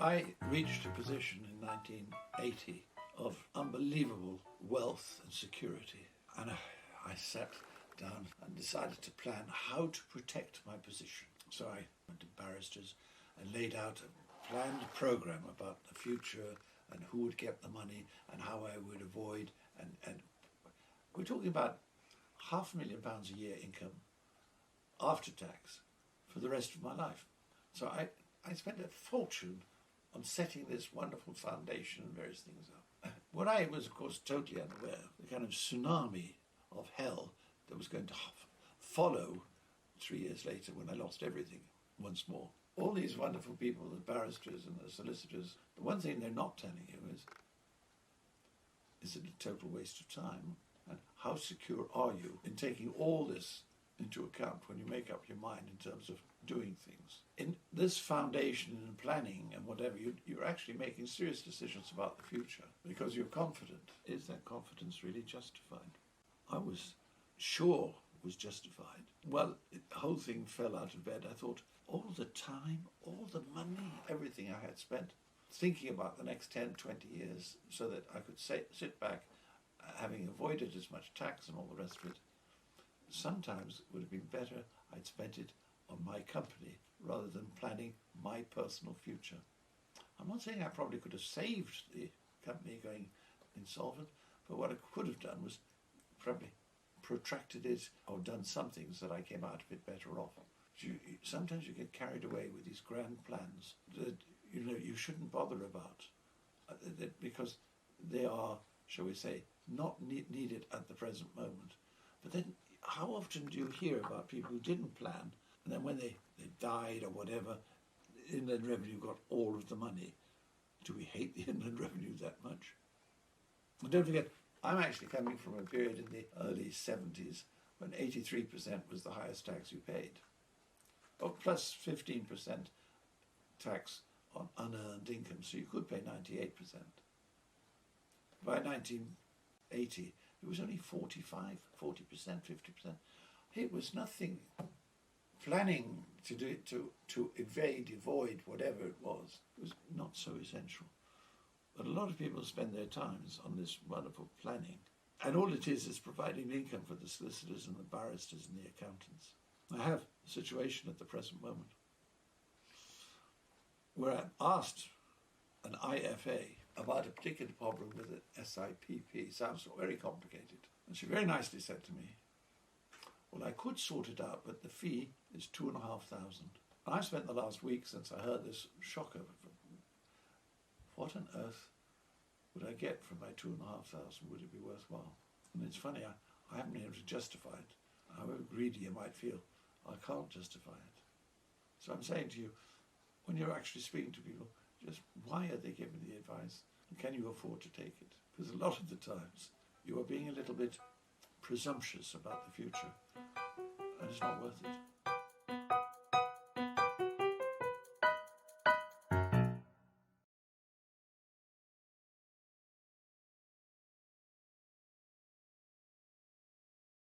I reached a position in 1980 of unbelievable wealth and security, and I sat down and decided to plan how to protect my position. So I went to barristers and laid out a planned program about the future and who would get the money and how I would avoid, and we're talking about £500,000 a year income after tax for the rest of my life. So I spent a fortune on setting this wonderful foundation and various things up. What I was, of course, totally unaware, the kind of tsunami of hell that was going to follow 3 years later when I lost everything once more. All these wonderful people, the barristers and the solicitors, the one thing they're not telling you is it a total waste of time? And how secure are you in taking all this into account when you make up your mind in terms of doing things? In this foundation and planning and whatever, you're actually making serious decisions about the future because you're confident. Is that confidence really justified? I was sure it was justified. Well, the whole thing fell out of bed. I thought all the time, all the money, everything I had spent thinking about the next 10, 20 years so that I could sit back having avoided as much tax and all the rest of it. Sometimes it would have been better I'd spent it on my company rather than planning my personal future. I'm not saying I probably could have saved the company going insolvent, but what I could have done was probably protracted it or done something so that I came out of it better off. Sometimes you get carried away with these grand plans that you shouldn't bother about because they are, shall we say, not needed at the present moment. But then how often do you hear about people who didn't plan and then when they died or whatever, Inland Revenue got all of the money? Do we hate the Inland Revenue that much? And don't forget, I'm actually coming from a period in the early 70s when 83% was the highest tax you paid. Plus 15% tax on unearned income, so you could pay 98%. By 1980, it was only 40%, 50%. It was nothing. Planning to do it to avoid whatever it was not so essential. But a lot of people spend their times on this wonderful planning. And all it is providing income for the solicitors and the barristers and the accountants. I have a situation at the present moment where I'm asked an IFA about a particular problem with an SIPP. Sounds very complicated. And she very nicely said to me, well, I could sort it out, but the fee is £2,500. I spent the last week since I heard this shocker. What on earth would I get from my £2,500? Would it be worthwhile? And it's funny, I haven't been able to justify it. However greedy you might feel, I can't justify it. So I'm saying to you, when you're actually speaking to people, just why are they giving the advice? And can you afford to take it? Because a lot of the times you are being a little bit presumptuous about the future, and it's not worth it.